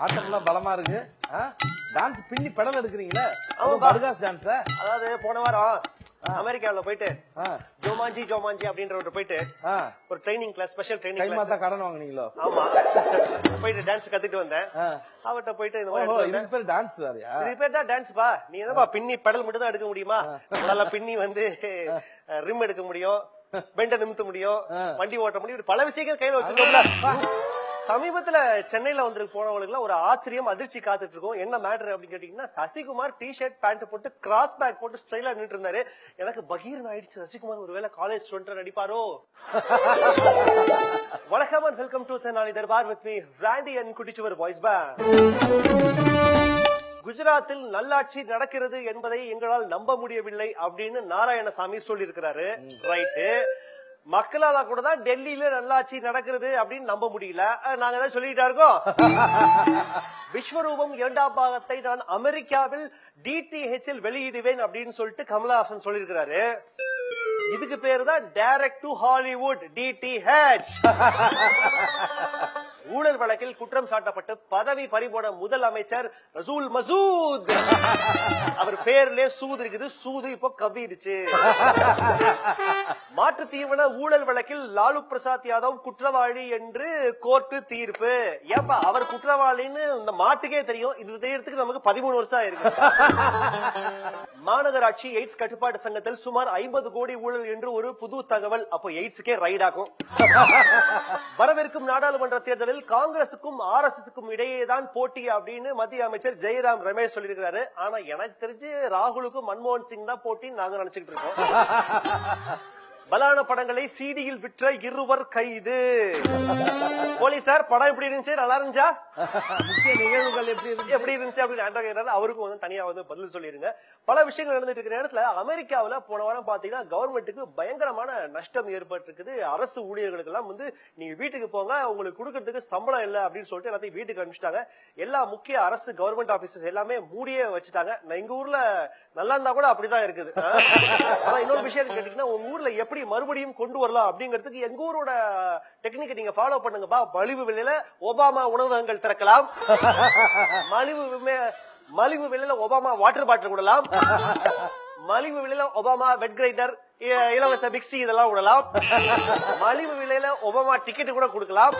ஆட்டம் எல்லாம் பலமா இருக்கு. டான்ஸ் பின்னி பெடல் எடுக்கிறீங்களே, பர்காஸ் டான்ஸ். அதாவது போன வாரம் அமெரிக்காவில போயிட்டு ஜோமாஞ்சி அப்படின்ற போயிட்டு ஒரு training class, special training class. கடன் வாங்குனீங்களோ? ஆமா, போயிட்டு டான்ஸ் கத்துட்டு வந்தேன். அவர்கிட்ட போயிட்டு இது பேர் டான்ஸ் வேறயா? இது பேர் தான் டான்ஸ்பா. நீ என்னப்பா பின்னி பெடல் மட்டும் தான் எடுக்க முடியுமா? உடல பின்னி வந்து ரிம் எடுக்க முடியும், பெண்ட நிமித்த முடியும், வண்டி ஓட்ட முடியும், பல விஷயங்கள் கையில வச்சிருக்கோம்ல. சமீபத்துல சென்னையில வந்து போனவங்களுக்கு ஒரு ஆச்சரியம், அதிர்ச்சி காத்துட்டு இருக்கோம். என்ன மேட்டர் அப்படின்னு கேட்டீங்கன்னா, சசிகுமார் டி-ஷர்ட் பேண்ட் போட்டு கிராஸ் பேக் போட்டு ஸ்டைலா நின்று இருந்தாரு. எனக்கு பகீர்னு ஆயிடுச்சு, சசிகுமார் ஒருவேளை காலேஜ் ஸ்டூடெண்ட் நடிப்பாரோ. வணக்கம் and welcome to Tenali Darbar with me Randy and Kuttichuvar boys band. குஜராத்தில் நல்லாட்சி நடக்கிறது என்பதை எங்களால் நம்ப முடியவில்லை அப்படின்னு நாராயணசாமி சொல்லி இருக்கிறாரு. ரைட்டு, மக்களால கூட தான் டெல்லியில நல்லாட்சி நடக்கிறது அப்படின்னு நம்ப முடியல. நாங்க தான் சொல்லிட்டா இருக்கோம். விஸ்வரூபம் 2ஆம் பாகத்தை நான் அமெரிக்காவில் DTH வெளியிடுவேன் அப்படின்னு சொல்லிட்டு கமலஹாசன் சொல்லிருக்கிறாரு. இதுக்கு பேரு தான் டைரக்ட் டு ஹாலிவுட், DTH. ஊழல் வழக்கில் குற்றம் சாட்டப்பட்டு பதவி பறிபோன முதல் அமைச்சர் ரசூல் மசூத். அவர் பேர்ல சூது இருக்குது, சூது இப்போ கவிடுச்சு. மாற்று தீவன ஊழல் வழக்கில் லாலு பிரசாத் யாதவ் குற்றவாளி என்று கோர்ட்டு தீர்ப்பு. ஏப்பா அவர் குற்றவாளின்னு இந்த மாட்டுக்கே தெரியும், இது தெரியறதுக்கு நமக்கு 13 வருஷம் ஆயிருக்கு. மாநகராட்சி எய்ட்ஸ் கட்டுப்பாட்டு சங்கத்தில் சுமார் 50 கோடி ஊழல் என்று ஒரு புது தகவல். அப்போ எய்ட்ஸுக்கே ரைட் ஆகும். வரவிருக்கும் நாடாளுமன்ற தேர்தலில் காங்கிரசுக்கும் RSSக்கும் இடையேதான் போட்டி அப்படின்னு மத்திய அமைச்சர் ஜெயராம் ரமேஷ் சொல்லியிருக்கிறாரு. ஆனா எனக்கு தெரிஞ்சு ராகுலுக்கும் மன்மோகன் சிங் தான் போட்டின்னு நாங்க நினைச்சுட்டு இருக்கோம். பலான படங்களை CD-யில் விற்ற 2 கைது. போலீசார் படம் எப்படி இருந்துச்சு, நல்லா இருந்துச்சா, முக்கிய நிகழ்வுகள் எப்படி இருந்துச்சு அப்படின்னு அவருக்கும் வந்து தனியா வந்து பதில் சொல்லிருங்க. பல விஷயங்கள் நடந்துட்டு இருக்கிற இடத்துல அமெரிக்காவில போன வாரம் பாத்தீங்கன்னா கவர்மெண்ட்டுக்கு பயங்கரமான நஷ்டம் ஏற்பட்டு இருக்குது. அரசு ஊழியர்களுக்கு எல்லாம் வந்து நீங்க வீட்டுக்கு போங்க, உங்களுக்கு கொடுக்கறதுக்கு சம்பளம் இல்ல அப்படின்னு சொல்லிட்டு எல்லாத்தையும் வீட்டுக்கு அனுப்பிச்சிட்டாங்க. எல்லா முக்கிய அரசு கவர்மெண்ட் ஆபீசர்ஸ் எல்லாமே மூடியே வச்சுட்டாங்க. எங்க ஊர்ல நல்லா இருந்தா கூட அப்படிதான் இருக்குது. ஆனா இன்னொரு விஷயம் கேட்டீங்கன்னா, உங்க ஊர்ல எப்படி மறுபடியும் கொண்டு வரலாம் அப்படிங்கிறதுக்கு எங்க ஊரோட டெக்னிக்கை நீங்க ஃபாலோ பண்ணுங்கப்பா. மலிவு விலையில ஒபாமா உணவகங்கள் திறக்கலாம், மலிவு விலையில ஒபாமா வாட்டர் பாட்டில் விடலாம், மலிவு விலையில ஒபாமா வெட் கிரைண்டர், இலவச மிக்சி இதெல்லாம் விடலாம், மலிவு விலையில ஒபாமா டிக்கெட் கூட கொடுக்கலாம்,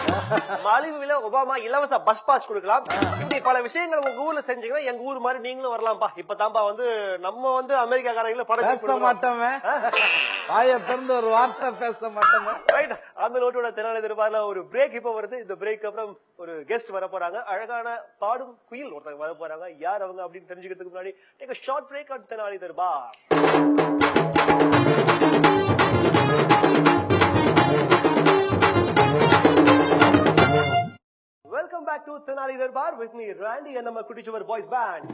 மலிவு விலை ஒபாமா இலவச பஸ் பாஸ் கொடுக்கலாம். இப்படி பல விஷயங்கள் உங்க ஊர்ல செஞ்சீங்கன்னா எங்க ஊர் மாதிரி நீங்களும் வரலாம்பா. இப்பதான்பா வந்து நம்ம வந்து அமெரிக்காக்காரங்களை படம் மாட்டோமே, வாயை திறந்து ஒரு வார்த்தை பேச மாட்டோம். ரைட், அந்த நோட்டோட தெனாலி தர்பார்ல ஒரு பிரேக் இப்ப வருது. இந்த பிரேக் அப்புறம் ஒரு கெஸ்ட் வர போறாங்க. அழகான பாடும் குயில் ஒருத்தங்க வர போறாங்க. யார் அவங்க அப்படின்னு தெரிஞ்சுக்கிறதுக்கு முன்னாடி take a short break on Tenali Darbar. Welcome back to Tenali Darbar with me Randy and நம்ம குட்டிச்சுவர் பாய்ஸ் பேண்ட்.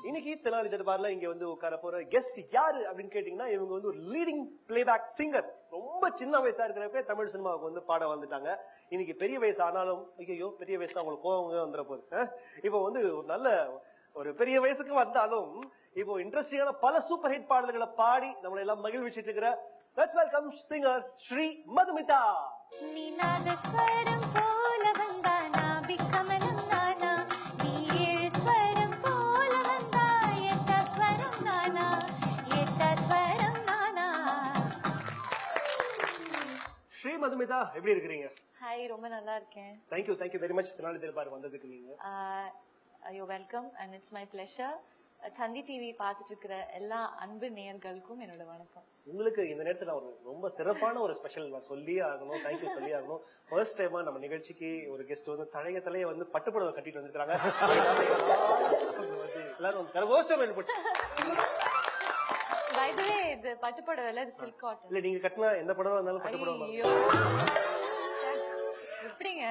இன்னைக்கு தெனாலி தர்பார்ல இங்க வந்து உட்கார போற கெஸ்ட் யாரு அப்படின்னு கேட்டீங்கன்னா, இவங்க வந்து ஒரு லீடிங் பிளேபேக் சிங்கர். ரொம்ப சின்ன வயசா இருக்கிறப்ப தமிழ் சினிமாவுக்கு வந்து பாட வந்துட்டாங்க. இன்னைக்கு பெரிய வயசு ஆனாலும் ஐயோ பெரிய வயசு அவங்களுக்கு கோவங்க வந்துட போகுது. இப்போ வந்து ஒரு நல்ல ஒரு பெரிய வயசுக்கு வந்தாலும் இப்போ இன்ட்ரெஸ்டிங்கான பல சூப்பர் ஹிட் பாடல்களை பாடி நம்மளை எல்லாம் மகிழ்விச்சிட்டு இருக்கிற let's welcome singer Sri Madhumitha. Sri Madhumitha எப்படி இருக்கீங்க? ஹாய், ரொம்ப நல்லா இருக்கேன். Thank you very much Tenali Darbar வந்ததுக்கு. நீங்க you welcome and it's my pleasure. Thanthi TV பார்த்துட்டு இருக்கிற எல்லா அன்பு நேயர்களுக்கும் என்னோட வணக்கம். உங்களுக்கு இந்த நேரத்துல ஒரு ரொம்ப சிறப்பான ஒரு ஸ்பெஷல் சொல்லி ஆகணும், தேங்க்யூ சொல்லி ஆகணும். ஃபர்ஸ்ட் டைமா நம்ம நிகழ்ச்சிக்கு ஒரு கெஸ்ட் வந்து தலையை வந்து பட்டுப்புடவை கட்டிட்டு வந்துருக்காங்க. எல்லாரும் கரகோஷம் ஏற்பட்டு. பை தி வே, இது பட்டுப்புடவை இல்ல, இது சில்க் காட்டன். இல்ல நீங்க கட்டினா எந்த புடவை இருந்தாலும் பட்டுப்புடவை. எப்படிங்க,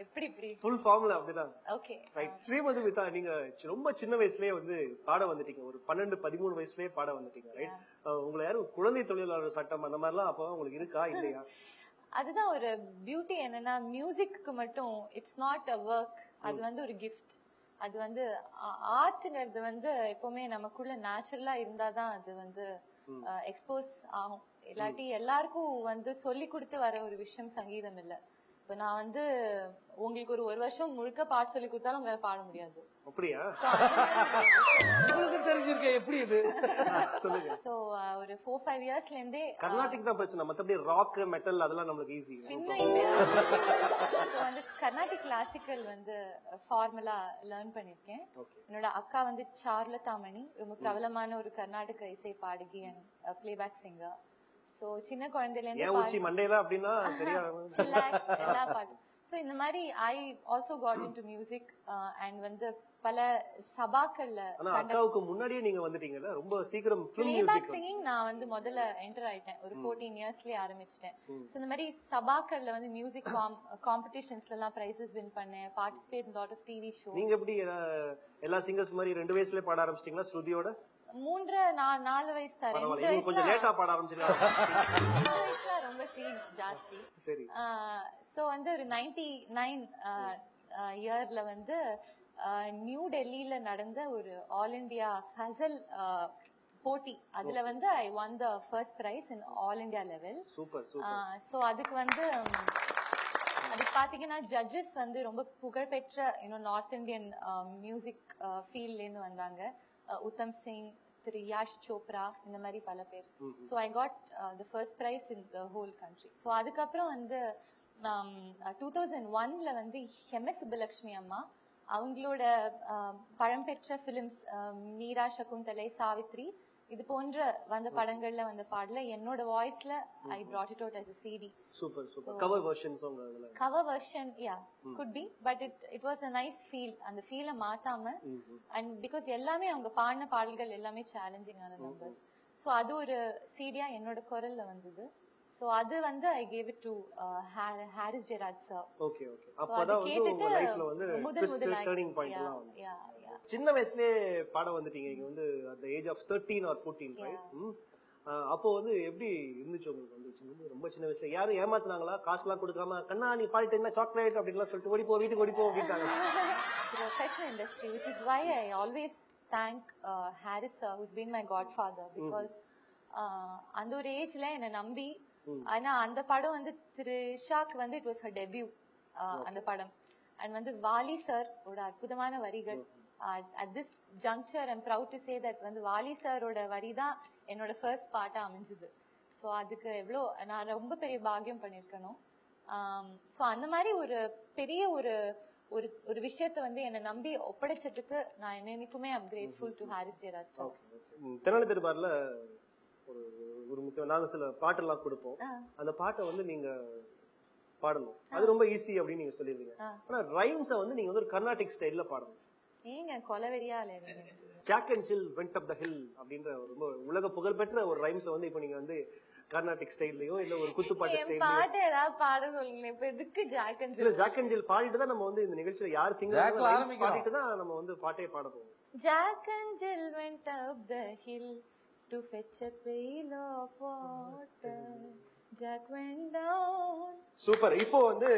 எப்படி இப்படி ஃபுல் ஃபார்ம்ல அப்படிதான். Okay right. ஸ்ரீ மதுமிதா, நீங்க ரொம்ப சின்ன வயசுலயே வந்து பாட வந்துட்டீங்க. ஒரு 12-13 வயசுலயே பாட வந்துட்டீங்க. ரைட். உங்களை யாரும் குழந்தை தொழிலாளர் சட்டம் அந்த மாதிரி எல்லாம் அப்ப உங்களுக்கு இருக்கா இல்லையா? அதுதான் ஒரு பியூட்டி. என்னன்னா, மியூசிக்கு மட்டும் இட்ஸ் நாட் அ ஒர்க், அது வந்து ஒரு கிஃப்ட். அது வந்து ஆர்ட்ங்கிறது வந்து எப்பவுமே நமக்குள்ள நேச்சுரலா இருந்தாதான் அது வந்து எக்ஸ்போஸ் ஆகும். இல்லாட்டி எல்லாருக்கும் வந்து சொல்லி கொடுத்து வர ஒரு விஷயம் சங்கீதம் இல்ல. இப்ப நான் வந்து உங்களுக்கு ஒரு வருஷம் முழுக்க பாட்டு சொல்லி கொடுத்தாலும் உங்களால பாட முடியாது. அப்படியா? உங்களுக்கு தெரிஞ்சிருக்க எப்படி இது சொல்லுங்க. சோ ஒரு 4-5 இயர்ஸ்ல இருந்தே கர்நாடிக் தான் பிரச்சனை, மத்தபடி ராக் மெட்டல் அதெல்லாம் நம்மளுக்கு ஈஸி. வந்து கர்நாடிக் கிளாசிக்கல் வந்து ஃபார்முலா லேர்ன் பண்ணிருக்கேன். என்னோட அக்கா வந்து சார்லதாமணி, ரொம்ப பிரபலமான ஒரு கர்நாடக இசை பாடகி அண்ட் பிளேபேக் சிங்கர். சோ சின்ன குழந்தையில இருந்து மண்டேல அப்படின்னா எல்லா பாட்டும். சோ இந்த மாதிரி I also got into music and வந்து பல சபாக்கள்ல. அக்காவுக்கு முன்னாடியே நீங்க வந்துட்டீங்கல்ல, ரொம்ப சீக்கிரம் பிளேபேக் சிங்கிங் நான் வந்து முதல்ல என்டர் ஆயிட்டேன், ஒரு 14 இயர்ஸ்லயே ஆரம்பிச்சிட்டேன். சோ இந்த மாதிரி சபாக்கள்ல வந்து மியூசிக் காம்படிஷன்ஸ்ல எல்லாம் பிரைசஸ் வின் பண்ணேன், participate in lot of TV show. நீங்க எப்படி எல்லா சிங்கர்ஸ் மாதிரி 2 வயசுலயே பாட ஆரம்பிச்சிட்டீங்களா? ஸ்ருதியோட 4 வயசு சார். கொஞ்சம் லேட்டா பாட ஆரம்பிச்சிருக்கீங்க. ரொம்ப சீன் ஜாஸ்தி. சரி. சோ வந்து ஒரு 99 இயர்ல வந்து நியூ டெல்லியில நடந்த ஒரு ஆல் இந்தியா ஹசல் போட்டி, அதுல வந்து ஐ won the first prize in all India level. Super super. So அதுக்கு வந்து அதுக்கு பாத்தீங்கன்னா ஜட்ஜஸ் வந்து ரொம்ப புகழ்பெற்ற நார்த் இந்தியன் மியூசிக் ஃபீல்ட்ல இருந்து வந்தாங்க. உத்தம் சிங், திரு யாஷ் சோப்ரா, இந்த மாதிரி பல பேர். So I got the first prize in the whole country. So அதுக்கப்புறம் வந்து 2001ல வந்து எம்.எஸ். சுப்புலட்சுமி அம்மா அவங்களோட பழம்பெற்ற பிலிம்ஸ் மீரா, சகுந்தலை, சாவித்ரி இது போன்ற வந்த படங்கள்ல வந்த பாடல என்னோட வாய்ஸ்ல I brought it out as a CD. Super super. Cover versions உங்களதுல? Cover version could be, but it was a nice feel. அந்த ஃபீலை மாத்தாம, and because எல்லாமே அவங்க பாடின பாடல்கள் எல்லாமே சேலஞ்சிங் ஆன நம்பர். சோ அது ஒரு சீடியா என்னோட குரல்ல வந்தது. சோ அது வந்து I gave it to Haris Gerard sir. Okay okay. அப்பதான் வந்து உங்க லைஃப்ல வந்து டர்னிங் பாயிண்ட் எல்லாம் வந்து சின்ன வயசுலயே பாட வந்துட்டீங்க. நீங்க வந்து at the age of 13 or 14, right? அப்போ வந்து எப்படி இருந்துச்சு உங்களுக்கு? வந்து ரொம்ப சின்ன வயசுல யாரும் ஏமாத்துனாங்களா? காசுலாம் கொடுக்காம கண்ணா நீ பாடிட்டீங்கன்னா சாக்லேட் அப்படின்லாம் சொல்லிட்டு ஓடி போ, வீட்டுக்கு ஓடி போ அப்படின்ட்டாங்க? Professional industry, which is why I always thank Haris sir, who's been my godfather, because அந்த ஒரு ஏஜ்ல என்ன நம்பி. ஆனா அந்த படம் வந்து த்ரிஷாக்கு வந்து it was her debut, அந்த படம். அண்ட் வந்து வாலி சார் ஓட அற்புதமான வரிகள். At this juncture I'm proud to say that வந்து வாலி சாரோட வரி தான் என்னோட ஃபர்ஸ்ட் பாட்டா அமைஞ்சது. சோ அதுக்கு எவ்வளோ நான் ரொம்ப பெரிய பாக்கியம் பண்ணிருக்கணும். சோ அந்த மாதிரி ஒரு பெரிய ஒரு விஷயத்த வந்து என்ன நம்பி ஒப்படைச்சதுக்கு நான் என்னைக்குமே I'm grateful to Haris Gerard sir. Tenali தர்பார்ல ஒரு முக்கியம் நாங்க சில பாட்டெல்லாம் கொடுப்போம். அந்த பாட்டை வந்து நீங்க பாடணும், அது ரொம்ப ஈஸி அப்படின்னு நீங்க சொல்லிருக்கீங்க. ஆனா ரைம்ஸ வந்து நீங்க வந்து ஒரு கர்நாடிக் ஸ்டைல்ல பாடணும். ஏங்க கொலவெறியால Jack and Jill went up the hill அப்படின்ற ரொம்ப உலக புகழ்பெற்ற ஒரு ரைம்ஸ வந்து இப்போ நீங்க வந்து கர்நாடிக் ஸ்டைல்லயோ இல்ல ஒரு குத்துப்பாட்டு ஸ்டைல்லயோ பாட்டு ஏதாவது பாட சொல்லுங்க. இப்ப எதுக்கு ஜாக் அண்ட் ஜில்? இல்ல ஜாக் அண்ட் ஜில் பாடிட்டு தான் நம்ம வந்து இந்த நிகழ்ச்சியில யார் சிங்கர் பாடிட்டு தான் நம்ம வந்து பாட்டே பாட போறோம். Jack and Jill went up the hill to fetch a pail of water, Jack went down. Super. இப்போ வந்து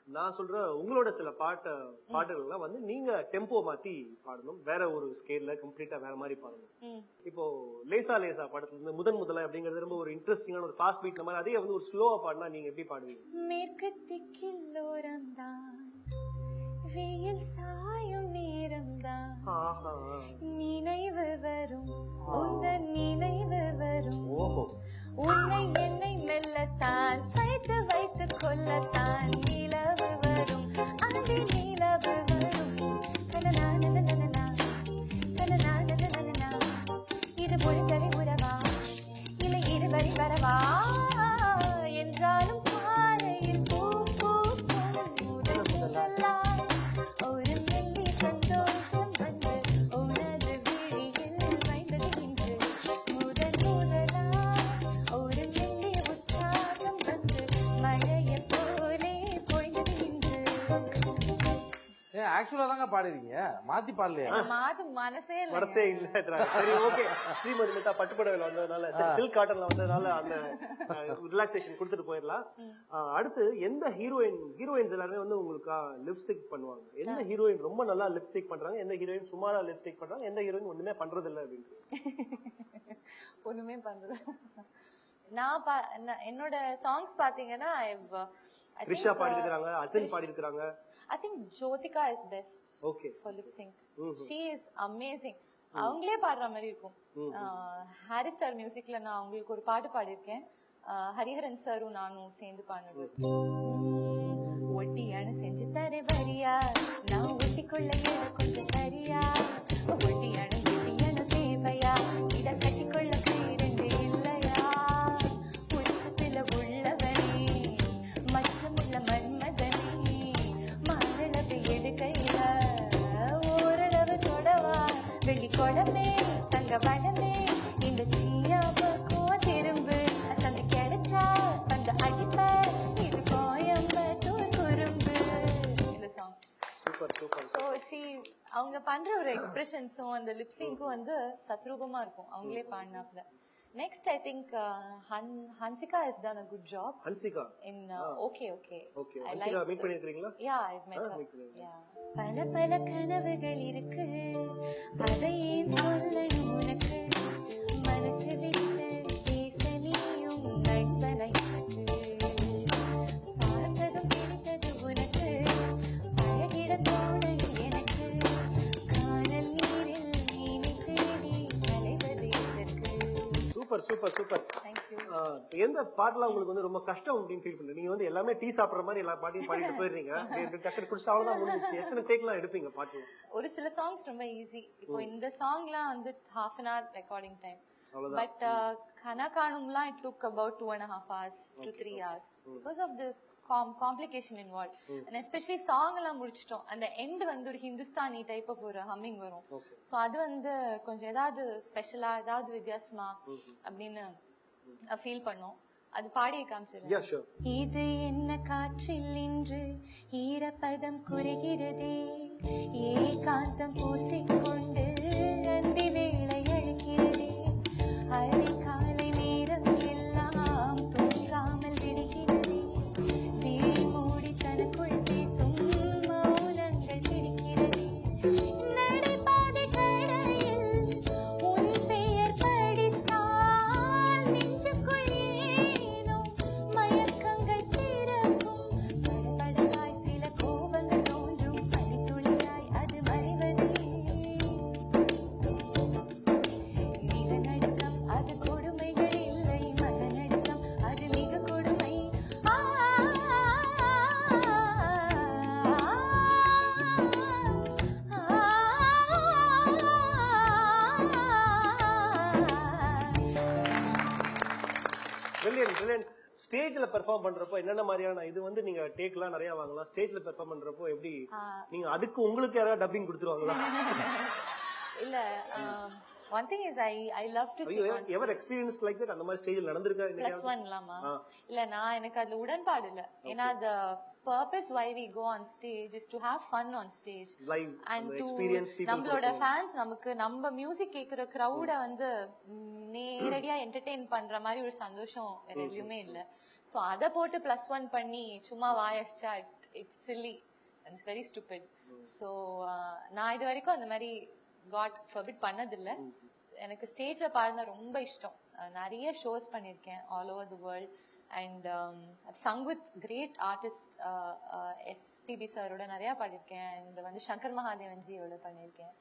நான் சொல்ற உங்களோட சில பாடல்கள்லாம் வந்து நீங்க டெம்போ மாத்தி பாடணும், வேற ஒரு ஸ்கேல்ல கம்ப்ளீட்டா வேற மாதிரி பாடணும். இப்போ லேசா லேசா படத்துல இருந்து முதல்ல அப்படிங்கிறது ரொம்ப ஒரு இன்ட்ரெஸ்டிங்கான ஒரு ஃபாஸ்ட் பீட்ல மாதிரி, அதே வந்து ஒரு ஸ்லோவா பாடினா நீங்க எப்படி பாடுவீங்க? மேற்கு திக்கில்லோரம் தான் வெயில் சாயும் நேரம் தான் நினைவு வரும், உந்தன் நினைவு வரும், உன்னை என்னை மெல்லத்தான் வைத்து வைத்து கொள்ளத்தான் நிலவு வரும், அந்த நிலவு வரும், இது பொழுதலை உறவா இல்லை இருவரி வரவா என்றாலும் பாறையில் பூ பூ முதல் முதலா ஒரு மெல்லி சந்தோஷம் வந்து உனது விழியில் வைந்தது இன்று முதல் முதலா ஒரு மெல்லி உற்சாகம் வந்து மழைய போலே பொழிந்தது இன்று. ஆக்சுவலா தாங்க பாடுறீங்க, மாத்தி பாடலையா? மாத்து மனசே இல்ல. சரி ஓகே. ஸ்ரீமதி மேத்தா பட்டுப்படவேல வந்ததுனால, சில்க் காட்டன்ல வந்ததுனால அந்த ரிலாக்ஸேஷன் கொடுத்துட்டு போயிடலாம். அடுத்து எந்த ஹீரோயின்ஸ் எல்லாருமே வந்து உங்களுக்கு லிப்ஸ்டிக் பண்ணுவாங்க? எந்த ஹீரோயின் ரொம்ப நல்லா லிப்ஸ்டிக் பண்றாங்க, எந்த ஹீரோயின் சுமாரா லிப்ஸ்டிக் பண்றாங்க, எந்த ஹீரோயின் ஒண்ணுமே பண்றது இல்ல அப்படின்னு? ஒண்ணுமே பண்றது நான் என்னோட சாங்ஸ் பாத்தீங்கன்னா த்ரிஷா பாடி இருக்காங்க, அசன் பாடி இருக்காங்க. I think Jyotika is best. Okay. For lip sync. She is amazing. அவங்களே பாடுற மாதிரி இருக்கும். ஹாரிஸ் சார் மியூசிக்ல நான் உங்களுக்கு ஒரு பாட்டு பாடியிருக்கேன். ஹரிஹரன் சாரும் நானும் சேர்ந்து பாடுனது. ஒட்டியான செஞ்சு தரே வரியா, நான் ஒட்டிக்கொள்ள கொஞ்சம் சரியா, ஒட்டியான ஒட்டியான தேவையா, இத கட்டிக்கொள்ள கை ரெண்டு இல்லையா, உச்சத்துல உள்ளவனே மச்சமுள்ள மன்மதனே, மாதளவு எடுக்கையில ஓரளவு தொடவா, வெள்ளி கொடமே தங்க வடமே, இந்த தீயாவுக்கும் திரும்பு தந்து கிடைச்சா தந்து அடிப்ப, இது கோயம்புத்தூர் குறும்பு. இந்த சாங் சூப்பர் சூப்பர். சோ அவங்க பண்ற ஒரு எக்ஸ்பிரஷன்ஸும் அந்த லிப்சிங்க்கும் வந்து தத்ரூபமா இருக்கும் அவங்களே பாடினாப்ல. Next, I think Hansika has done a good job. Hansika in okay. I Hansika meet பண்ணிருக்கீங்களா? Yeah, I've met her. Yeah. பல பல கனவுகள் இருக்கு, அதை சொல்லணும் உனக்கு, மனசு விட்டு பேச நீயும் நண்பனை பார்த்ததும் பிடித்தது உனக்கு, பழகிட தோணல் எனக்கு, காணல் நீரில் மீனை தேடி அலைவது எதற்கு. Super super super. எந்த பாட்டுல உங்களுக்கு வந்து ரொம்ப கஷ்டம் அப்படின்னு ஃபீல் பண்ணுங்க? நீங்க வந்து எல்லாமே டீ சாப்பிடுற மாதிரி எல்லா பாட்டையும் பாடிட்டு போயிடுறீங்க, டக்குனு குடிச்சா அவ்வளவுதான் முடிஞ்சிச்சு. எத்தனை டேக்லாம் எடுப்பீங்க பாட்டு? ஒரு சில சாங்ஸ் ரொம்ப ஈஸி. இப்போ இந்த சாங்லாம் வந்து half an hour recording time. But Kanaa காணும்லாம் it took about 2.5 hours to 3 hours because of the complication involved. And especially song எல்லாம் முடிச்சிட்டோம், அந்த எண்ட் வந்து ஒரு ஹிந்துஸ்தானி டைப் ஆஃப் ஒரு ஹம்மிங் வரும். சோ அது வந்து கொஞ்சம் ஏதாவது ஸ்பெஷலா ஏதாவது வித்தியாசமா அப்படின்னு ஃபீல் பண்ணோம். அது பாடி காமிச்சிருக்கேன். இது என்ன காற்றில் இன்று ஈரப்பதம் குறைகிறதே, ஏகாந்தம் பூசிக்கொண்டு அந்தி வேளை அழைக்கிறதே, அதிகாலை நேரம் எல்லாம் தூங்காமல் விடுகிறதே, விழி மூடி தனக்குள் பேசும் மௌனங்கள் பிடிக்கிறதே, நடைபாதை கடையில் உன் பெயர் படித்தால் நெஞ்சுக்குள் ஏனோ மயக்கங்கள் பிறக்கும், படபடவாய் சில கோபங்கள் தோன்றும், பனித்துளியாய் அது மறைவதே, நிலநடுக்கம் அது கொடுமைகள் இல்லை, மனநடுக்கம் அது மிக கொடுமை. ஸ்டேஜ்ல பெர்ஃபார்ம் பண்றப்போ என்னென்ன மாதிரியான இது வந்து நீங்க டேக்லாம் நிறைய வாங்கலாம், ஸ்டேஜ்ல பெர்ஃபார்ம் பண்றப்போ எப்படி நீங்க அதுக்கு உங்களுக்கு யாராவது டப்பிங் கொடுத்துருவாங்களா? இல்ல, one thing is I love to sing. ever experienced like that? அந்த மாதிரி ஸ்டேஜ்ல நடந்துருக்கா? +1 இல்லாமா? இல்ல, நான் எனக்கு அதுல உடன்பாடு இல்ல. ஏன்னா the purpose why we go on stage is to have fun on stage live and to experience people. நம்மளோட fans நமக்கு நம்ம மியூசிக் கேக்குற crowd வந்து நேரடியா என்டர்டெயின் பண்ற மாதிரி ஒரு சந்தோஷம் வேற எதுலயுமே இல்ல. சோ அத போட்டு +1 பண்ணி சும்மா வாயச்சா it's silly and it's very stupid. So நான் இது வரைக்கும் அந்த மாதிரி God forbid பண்ணதில்ல. எனக்கு ஸ்டேஜ்ல பாடுனா ரொம்ப இஷ்டம். நிறைய ஷோஸ் பண்ணிருக்கேன் all over the world and I've sung with great artists. SPB சாரோட நிறைய பாடிருக்கேன் and வந்து சங்கர் மகாதேவன் ஜியோட பண்ணிருக்கேன்.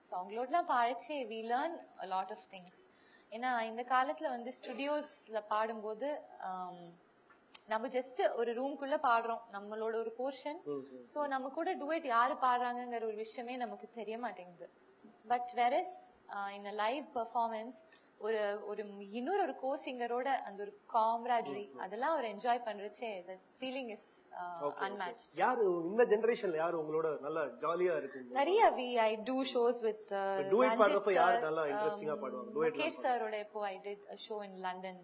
ஸோ அவங்களோடலாம் பாடிச்சு we learn a lot of things. ஏன்னா இந்த காலத்துல வந்து ஸ்டுடியோஸ்ல பாடும்போது நம்ம ஜஸ்ட் ஒரு ரூம்குள்ள பாடுறோம், நம்மளோட ஒரு போர்ஷன். சோ நம்ம கூட டுவெட் யாரு பாடுறாங்கிற ஒரு விஷயமே நமக்கு தெரிய மாட்டேங்குது. But versus in a live performance ஒரு இன்னொரு கோ சிங்கரோட அந்த ஒரு காம்ராடரி அதெல்லாம் ஒரு enjoy பண்றச்சே the feeling is unmatched. யாரு இந்த ஜெனரேஷன்ல யாரு உங்களோட நல்ல ஜாலியா இருக்கு? நிறைய I do shows with duet பாடுறப்ப யாரு நல்லா இன்ட்ரஸ்டிங்கா பாடுவாங்க? duet முகேஷ் சாரோட இப்போ I did a show in London.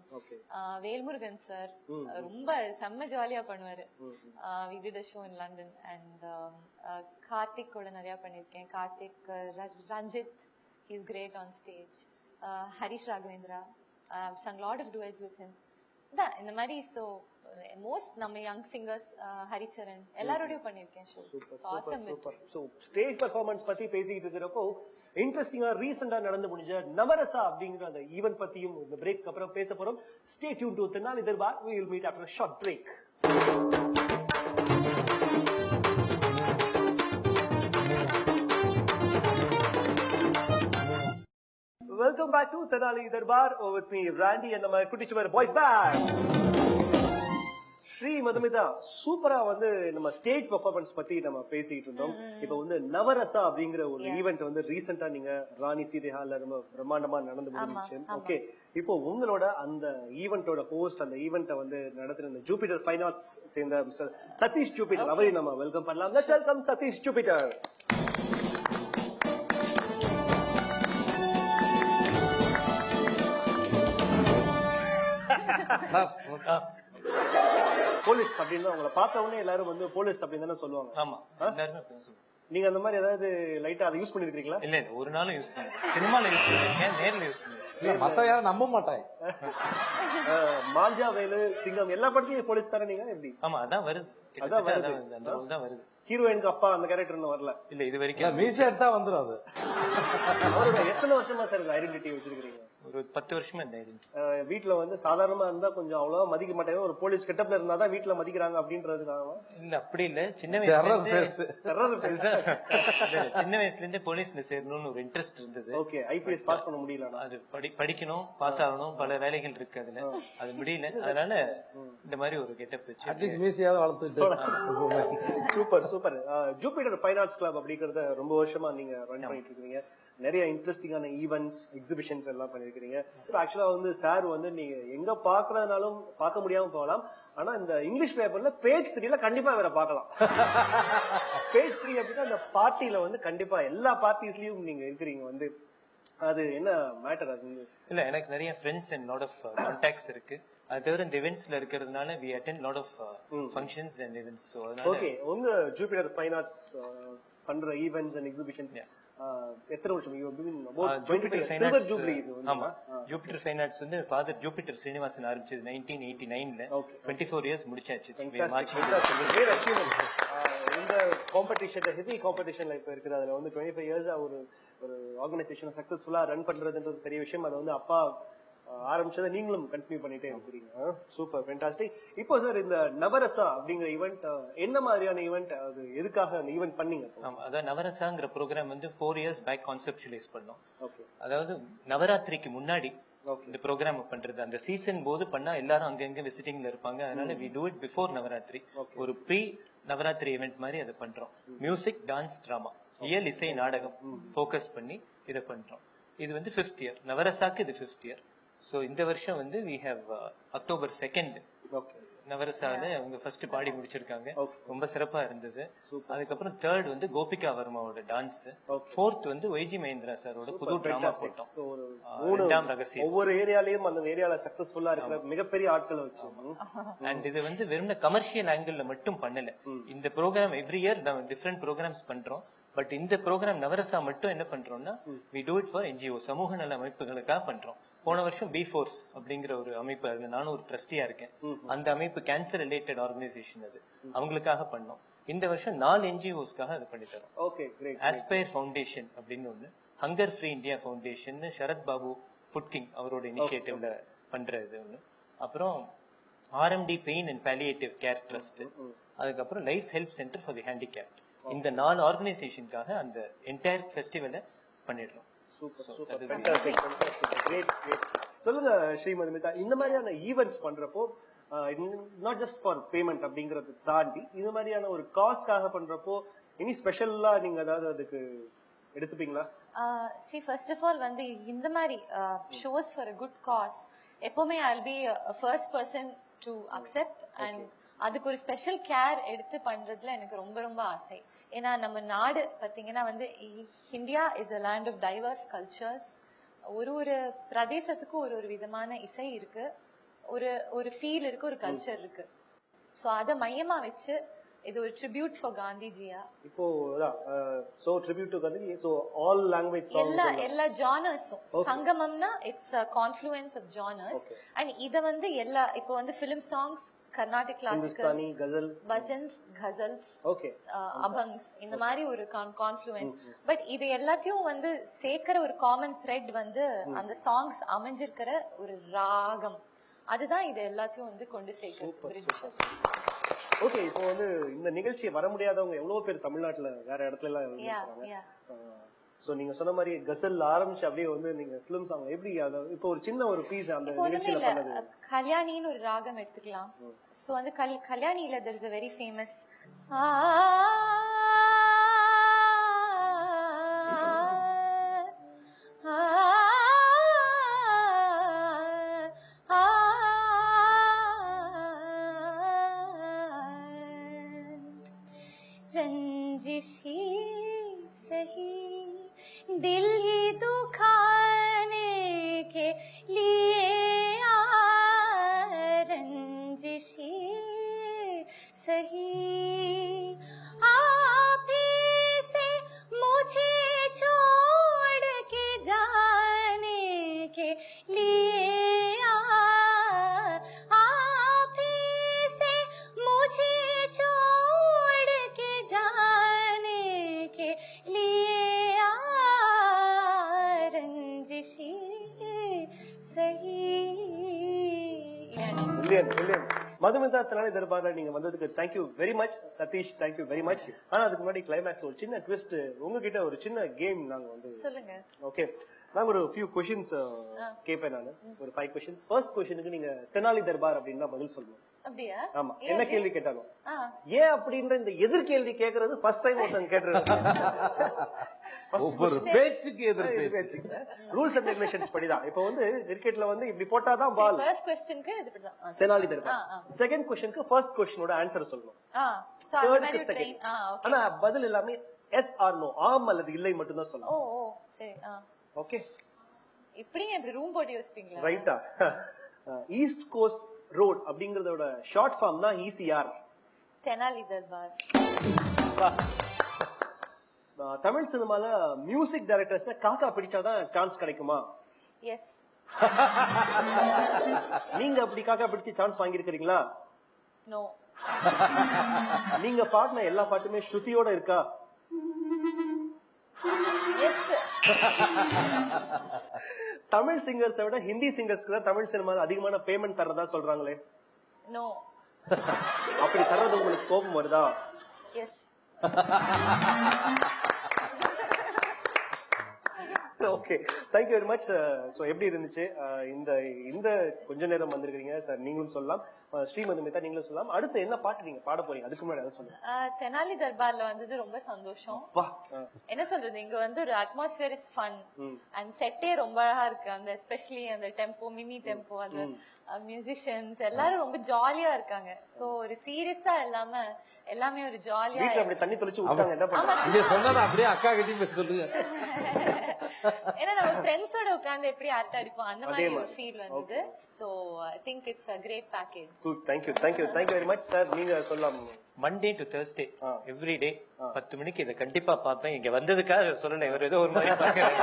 Velmurugan sir ரொம்ப செம்ம ஜாலியா பண்ணுவாரு. we did a show in London and Karthik கூட நிறைய பண்ணிருக்கேன். Karthik, Ranjith, he is great on stage. Harish Raghavendra, I've sung a lot of duets with him. இந்த மாதிரி சோ மோஸ்ட் நம்ம யங் சிங்கர்ஸ் ஹரிச்சரன் எல்லாரோடயும் பண்ணிருக்கேன் show. Super. So stage performance பத்தி பேசிட்டு இருக்கிறப்போ இன்ட்ரெஸ்டிங்கா ரீசெண்டா நடந்து முடிஞ்ச நவரசா அப்படிங்கிற அந்த ஈவென்ட் பத்தியும் இந்த பிரேக் அப்புறம் பேச போறோம். Stay tuned to Tenali Darbar. we will meet after a short break. Welcome back to Tenali Darbar with me Randy and நம்ம குட்டிச்சுவர் பாய்ஸ் பேக். ஸ்ரீ மதுமிதா, சூப்பரா வந்து நம்ம ஸ்டேஜ் பெர்ஃபார்மன்ஸ் பத்தி நம்ம பேசிட்டு இருந்தோம். இப்ப வந்து நவரசா அப்படிங்கிற ஒரு ஈவென்ட் வந்து ரீசெண்டா நீங்க ராணி சீதை ஹால்ல ரொம்ப பிரம்மாண்டமா நடந்து முடிஞ்சிச்சு. ஓகே, இப்போ உங்களோட அந்த ஈவென்ட்டோட ஹோஸ்ட், அந்த ஈவென்ட்டை வந்து நடத்துற இந்த ஜூபிட்டர் ஃபைன் ஆர்ட்ஸ் சேர்ந்த மிஸ்டர் சதீஷ் ஜூபிட்டர் அவரையும் நம்ம வெல்கம் பண்ணலாம். Let's welcome Satish Jupiter. Police அப்படின்னு உங்களை பார்த்த உடனே எல்லாரும் வந்து போலீஸ் அப்படின்னு தானே சொல்லுவாங்க. ஆமா, நீங்க அந்த மாதிரி ஏதாவது லைட்டா அதை யூஸ் பண்ணிருக்கீங்களா? இல்ல ஒரு நாளும் யூஸ் பண்ணேன், சினிமால யூஸ் பண்ணிருக்கேன், நேர்ல யூஸ் பண்ணிருக்கேன். மத்த யாரும் நம்ப மாட்டாங்க. மாஞ்சா வேலு சிங்கம் எல்லா படத்தையும் போலீஸ் தானே நீங்க? எப்படி? ஆமா, அதான் வருது, அதான் வருது. ஹீரோயினுக்கு அப்பா அந்த கேரக்டர் வரல இல்ல இது வரைக்கும். மீசை எடுத்தா வந்துடும் அது. அவரோட எத்தனை வருஷமா சார் ஐடென்டிட்டி வச்சிருக்கீங்க? ஒரு 10 வருஷமா இந்த ஐடென்டிட்டி. வீட்டுல வந்து சாதாரணமா இருந்தா கொஞ்சம் அவ்வளவா மதிக்க மாட்டாங்க, ஒரு போலீஸ் கெட்டப்ல இருந்தாதான் வீட்டுல மதிக்கிறாங்க அப்படின்றதுக்காக. இல்ல அப்படி இல்ல, சின்ன வயசுல இருந்தே போலீஸ்ல சேரணும்னு ஒரு இன்ட்ரெஸ்ட் இருந்தது. ஓகே, ஐபிஎஸ் பாஸ் பண்ண முடியல, அது படிக்கணும், பாஸ் ஆகணும், பல வேலைகள் இருக்கு, அதுல அது முடியல. அதனால இந்த மாதிரி ஒரு கெட்டப் வச்சு மீசையாவது வளர்த்துட்டு. Super super. Jupiter fine arts club அப்படிங்கறத ரொம்ப வருஷமா நீங்க ரன் பண்ணிட்டு இருக்கீங்க. நிறைய இன்ட்ரெஸ்டிங்கான ஈவென்ட்ஸ், எக்ஸிபிஷன்ஸ் எல்லாம் பண்ணிருக்கீங்க. ஆக்சுவலா வந்து சார் வந்து நீங்க எங்க பாக்குறதுனாலும் பார்க்க முடியாம போகலாம், ஆனா இந்த இங்கிலீஷ் பேப்பர்ல பேஜ் 3ல கண்டிப்பா வேற பார்க்கலாம். பேஜ் 3 அப்படின்னா அந்த பார்ட்டில வந்து கண்டிப்பா எல்லா பார்ட்டிஸ்லயும் நீங்க இருக்கிறீங்க வந்து. அது என்ன மேட்டர்? அது இல்ல, எனக்கு நிறைய friends and lot of contacts இருக்கு. அது தவிர இந்த இவெண்ட்ஸ்ல இருக்கிறதுனால we attend lot of functions and events. So okay, உங்க ஜூபிட்டர் ஃபைன் ஆர்ட்ஸ் பண்ற ஈவென்ட்ஸ் அண்ட் எக்ஸிபிஷன்ஸ் எத்தனை வருஷம்? ஜூபிட்டர் ஃபைன் ஆர்ட்ஸ் வந்து ஃபாதர் ஜூபிட்டர் ஸ்ரீனிவாசன் ஆரம்பிச்சது 1989ல. 24 இயர்ஸ் முடிச்சாச்சு. இந்த காம்படிஷன், ஹெவி காம்படிஷன்ல இப்ப இருக்குது, அதுல வந்து 25 இயர்ஸ் ஒரு ஆர்கனைசேஷன் சக்சஸ்ஃபுல்லா ரன் பண்றதுன்றது பெரிய விஷயம். அது வந்து அப்பா ஆரம்பிச்சதை நீங்களும் கண்டினியூ பண்ணிட்டே இருக்கிறீங்க. Super, fantastic. இப்போ சார், இந்த நவரசா அப்படிங்கிற ஈவென்ட் என்ன மாதிரியான ஈவென்ட்? அது எதுக்காக அந்த ஈவென்ட் பண்ணீங்க? அதான் நவரசாங்கிற ப்ரோக்ராம் வந்து 4 இயர்ஸ் பேக் கான்செப்டுவலைஸ் பண்ணோம். ஓகே, அதாவது நவராத்திரிக்கு முன்னாடி இந்த ப்ரோக்ராம் பண்றது. அந்த சீசன் போது பண்ணா எல்லாரும் அங்கங்க விசிட்டிங்ல இருப்பாங்க, அதனால we do it before Navaratri. ஒரு ப்ரீ நவராத்திரி ஈவென்ட் மாதிரி அதை பண்றோம். மியூசிக், டான்ஸ், டிராமா, இயல் இசை நாடகம் ஃபோக்கஸ் பண்ணி இதை பண்றோம். இது வந்து 5th இயர், நவரசாக்கு இது 5th இயர். சோ இந்த வருஷம் வந்து we have அக்டோபர் 2nd நவரசால அவங்க ஃபர்ஸ்ட் பாடி முடிச்சிருக்காங்க. ரொம்ப சிறப்பா இருந்தது. அதுக்கப்புறம் 3rd வந்து கோபிகா வர்மாவோட டான்ஸ். 4th வந்து ஒய்ஜி மகேந்திரா சாரோட புது டிராமா போட்டோம். ரகசியம். ஒவ்வொரு ஏரியாலயும் அந்த ஏரியால சக்சஸ்ஃபுல்லா இருக்கிற மிகப்பெரிய ஆட்களை வச்சு. அண்ட் இது வந்து வெறும் கமர்ஷியல் ஆங்கிள் மட்டும் பண்ணல. இந்த program every year different programs பண்றோம். பட் இந்த ப்ரோக்ராம் நவரசா மட்டும் என்ன பண்றோம்னா we do it for NGO, சமூக நல அமைப்புகளுக்காக பண்றோம். போன வருஷம் பி ஃபோர்ஸ் அப்படிங்கிற ஒரு அமைப்பு, அதுல நானும் ஒரு ட்ரஸ்டியா இருக்கேன். அந்த அமைப்பு கேன்சர் ரிலேட்டட் ஆர்கனைசேஷன், அது அவங்களுக்காக பண்ணோம். இந்த வருஷம் 4 NGOஸ்க்காக அது பண்ணி தரோம். Okay, great. ஆஸ்பயர் ஃபவுண்டேஷன் அப்படின்னு ஒண்ணு, Hunger Free India Foundation Sarath Babu FoodKing அவரோட இனிஷியேட்டிவ்ல பண்றது ஒண்ணு. அப்புறம் RMD pain and palliative care trust, அதுக்கப்புறம் life help centre for the handicapped. இந்த 4 ஆர்கனைசேஷனுக்காக அந்த என்டையர் ஃபெஸ்டிவலை பண்ணிடுறோம். சொல்லுங்க ஸ்ரீமதி, இந்த மாதிரியான ஈவென்ட்ஸ் பண்றப்போ நாட் ஜஸ்ட் ஃபார் பேமெண்ட் அப்படிங்கறது தாண்டி இந்த மாதிரியான ஒரு காஸ்ட்காக பண்றப்போ இனி ஸ்பெஷலா நீங்க அதாவது அதுக்கு எடுத்துப்பீங்களா? ஃபர்ஸ்ட் ஆஃப் ஆல் வந்து இந்த மாதிரி shows for a good cause எப்பவுமே I'll be a first person to accept and அதுக்கு ஒரு ஸ்பெஷல் கேர் எடுத்து பண்றதுல எனக்கு ரொம்ப ரொம்ப ஆசை. ஏன்னா நம்ம நாடு பாத்தீங்கன்னா வந்து India is a land of diverse cultures. ஒரு பிரதேசத்துக்கு ஒரு விதமான இசை இருக்கு, ஒரு ஃபீல் இருக்கு, ஒரு கல்ச்சர் இருக்கு. சோ அத மையமா வச்சு இது ஒரு ட்ரிபியூட் ஃபார் காந்திஜியா. இப்போ so tribute to Gandhiji. So all language songs, எல்லா ஜானர்ஸும் சங்கமம்னா it's a confluence of genres. and இத வந்து எல்லா இப்போ வந்து film songs, Carnatic classical, bhajans, ghazals, அபங்ஸ், இந்த மாதிரி ஒரு கான்ஃப்ளூயன்ஸ். பட் இது எல்லாத்தையும் வந்து சேர்க்கிற ஒரு காமன் த்ரெட் வந்து அந்த சாங்ஸ் அமைஞ்சிருக்கிற ஒரு ராகம். அதுதான் இது எல்லாத்தையும் வந்து கொண்டு சேர்க்கிறது. ஓகே, இப்போ வந்து இந்த நிகழ்ச்சி வர முடியாதவங்க எவ்வளவு பேர் தமிழ்நாட்டுல வேற இடத்துல எல்லாம் இருக்காங்க. சோ நீங்க சொன்ன மாதிரி கசல் ஆரம்பிச்சு அப்படியே வந்து நீங்க பிலிம் சாங் எப்படி இப்போ ஒரு சின்ன ஒரு பீஸ் அந்த நிகழ்ச்சியில பண்ணது. கல்யாணின்னு ஒரு ராகம் எடுத்துக்கலாம். சோ வந்து கல்யாணில there is a very famous रंजिशी सही दिल ही दुखाने के लिए रंजिशी सही आप से मुझे छोड़ के जाने के लिए आप से मुझे छोड़ के जाने के लिए रंजिशी सही. மதுமிதா தெனாலி தர்பார்ல நீங்க வந்ததுக்கு thank you very much. Satish thank you very much. ஆனா அதுக்கு முன்னாடி கிளைமேக்ஸ் ஒரு சின்ன ட்விஸ்ட், உங்ககிட்ட ஒரு சின்ன கேம் நாங்க வந்து சொல்லுங்க. ஓகே, நாங்க ஒரு ஃபியூ क्वेश्चंस கேட்பேன் நானு, ஒரு 5 क्वेश्चंस. ஃபர்ஸ்ட் क्वेश्चனுக்கு நீங்க தெனாலி தர்பார் அப்படின்னா பதில் சொல்லணும். அப்படியா? ஆமா, என்ன கேள்வி கேட்டாலும். ஏன் அப்படின்ற இந்த எதிர்கேள்வி கேக்குறது ஃபர்ஸ்ட் டைம் ஒருத்தங்க கேட்டுருக்காங்க. ஒவ்வொரு பேச்சுக்கு எதிர்பேச்சு. ரூல்ஸ் அண்ட் ரெகுலேஷன்ஸ் படிதான். இப்போ வந்து கிரிக்கெட்ல வந்து இப்படி போட்டாதான் பால். ஃபர்ஸ்ட் क्वेश्चनக்கு இதுதான் தெனாலி தர்பார். செகண்ட் क्वेश्चनக்கு ஃபர்ஸ்ட் क्वेश्चனோட ஆன்சர் சொல்லணும். ஆனா பதில் எல்லாமே எஸ் ஆர் நோ, ஆம் அல்லது இல்லை மட்டும் தான் சொல்லணும். ஓ சரி. ஓகே, இப்படிங்க இப்படி ரூம் போட்டு யோசிப்பீங்களா? ரைட்டா. ஈஸ்ட் கோஸ்ட் ரோட் அப்படிங்கறதோட ஷார்ட் ஃபார்ம் தான் ECR. தெனாலி தர்பார். தமிழ் சினிமால மியூசிக் டைரக்டர்ஸ் காக்கா பிடிச்சாதான் சான்ஸ் கிடைக்குமா? எஸ். நீங்க அப்படி காக்கா பிடிச்சு சான்ஸ் வாங்கியிருக்கீங்களா? நோ. நீங்க பாடின எல்லா பாட்டுமே ஸ்ருதியோட இருக்கா? எஸ். தமிழ் சிங்கர்ஸை விட ஹிந்தி சிங்கர்ஸ்க்கு தான் தமிழ் சினிமால அதிகமான பேமெண்ட் தர்றதா சொல்றாங்களே. நோ. அப்படி தர்றது உங்களுக்கு கோபம் வருதா? Yes. Okay, thank you very much. So எப்படி இருந்துச்சு இந்த கொஞ்ச நேரம் வந்திருக்கீங்க சார்? நீங்களும் சொல்லலாம், ஸ்ரீமதி நீங்களும் சொல்லலாம். அடுத்து என்ன பாட்டு நீங்க பாட போறீங்க? அதுக்கு முன்னாடி அதை சொல்லுங்க. தெனாலி தர்பார்ல வந்தது ரொம்ப சந்தோஷம். என்ன சொல்றது, இங்க வந்து ஒரு அட்மாஸ்பியர் இஸ் ஃபன் அண்ட் செட்டே ரொம்ப அழகா இருக்கு. அந்த எஸ்பெஷலி அந்த டெம்போ, மினி டெம்போ, அந்த மியூசிஷியன்ஸ் எல்லாரும் ரொம்ப ஜாலியா இருக்காங்க. சோ ஒரு சீரியஸா இல்லாம எல்லாமே ஒரு ஜாலியா. வீட்ல அப்படி தண்ணி தெளிச்சு விட்டாங்க, என்ன பண்றாங்க? நீங்க சொன்னத அப்படியே அக்கா கிட்ட சொல்லுங்க. ஏன்னா நம்ம ஃப்ரெண்ட்ஸோட உட்கார்ந்து எப்படி அரட்டை அடிப்போம் அந்த மாதிரி ஒரு ஃபீல் வந்தது. So I think it's a great package. Thank you very much sir. நீங்க சொல்லலாம். Monday to Thursday every day 10 மணிக்கு இதை கண்டிப்பா பாப்பேன். இங்க வந்ததுக்காக சொல்லல, இவர் ஏதோ ஒரு மாதிரி பாக்குறேன்,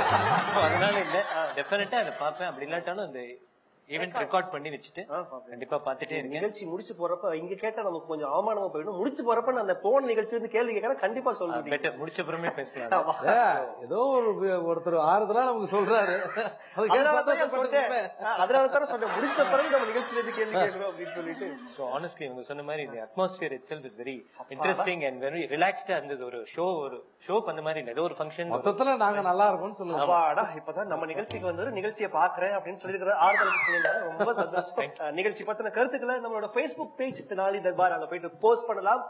அதனால இல்ல, டெஃபினட்டா அதை பாப்பேன். அப்படி இல்லாட்டாலும் அந்த ஈவென்ட் ரெக்கார்ட் பண்ணி வச்சுட்டு கண்டிப்பா பாத்துட்டே இருக்கேன். நிகழ்ச்சி முடிச்சு போறப்ப இங்க கேட்டா நமக்கு கொஞ்சம் அவமானமா போயிடும். முடிச்சு போறப்ப நான் அந்த போன் நிகழ்ச்சி வந்து கேள்வி கேட்கறேன், கண்டிப்பா சொல்லுங்க. பெட்டர் முடிச்ச அப்புறமே பேசலாம். ஏதோ ஒருத்தர் ஆறுதலா நமக்கு சொல்றாரு, அதனாலதான் சொல்றேன் முடிச்ச பிறகு நம்ம நிகழ்ச்சியில இருந்து கேள்வி கேட்கிறோம் அப்படின்னு சொல்லிட்டு. சோ ஆனஸ்ட்லி இவங்க சொன்ன மாதிரி இந்த atmosphere itself is very interesting and very ரிலாக்ஸ்டா இருந்தது. ஒரு ஷோ பண்ண மாதிரி இல்ல, ஏதோ ஒரு ஃபங்க்ஷன் மொத்தத்துல நாங்க நல்லா இருக்கும்னு சொல்லுவோம். அப்பாடா, இப்பதான் நம்ம நிகழ்ச்சிக்கு வந்து நிகழ்ச்சியை பாக்குறேன் அப்படின்னு சொல்லிருக்கிற ஆறுதல் ரொம்ப சந்தோஷம். நிகழ்ச்சி பத்தின கருத்துக்களை நம்மளோட Facebook பேஜ் தெனாலி தர்பார் அங்க போயிட்டு போஸ்ட் பண்ணலாம்.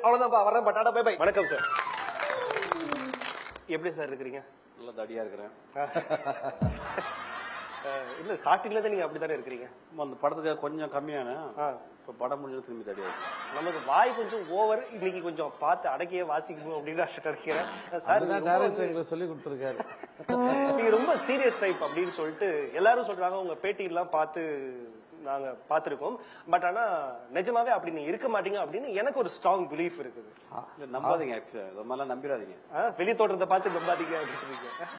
அவ்வளவுதான், வரேன். பட்டாடா, பை பை. வணக்கம் சார். எப்படி சார் இருக்கிறீங்க? நல்லா தடியா இருக்கிறேன். இல்ல ஸ்டார்டிங்ல தான் நீங்க அப்படித்தானே இருக்கிறீங்க. அந்த படத்துக்கு கொஞ்சம் கம்மியான இப்ப படம் முடிஞ்சது திரும்பி தடியா இருக்கு. நமக்கு வாய் கொஞ்சம் ஓவர், இன்னைக்கு கொஞ்சம் பார்த்து அடக்கியே வாசிக்கணும் அப்படின்னு இருக்கிறேன் சார். சொல்லி கொடுத்துருக்காரு. நீங்க ரொம்ப சீரியஸ் டைப் அப்படின்னு சொல்லிட்டு எல்லாரும் சொல்றாங்க. உங்க பேட்டி எல்லாம் பார்த்து நாங்க பாத்துருக்கோம். பட் ஆனா நிஜமாவே அப்படி நீங்க இருக்க மாட்டீங்க அப்படின்னு எனக்கு ஒரு ஸ்ட்ராங் பிலீஃப் இருக்குது. நம்பாதீங்க, ரொம்ப நம்பிடாதீங்க. வெளி தோற்றத்தை பார்த்து நம்பாதீங்க அப்படின்னு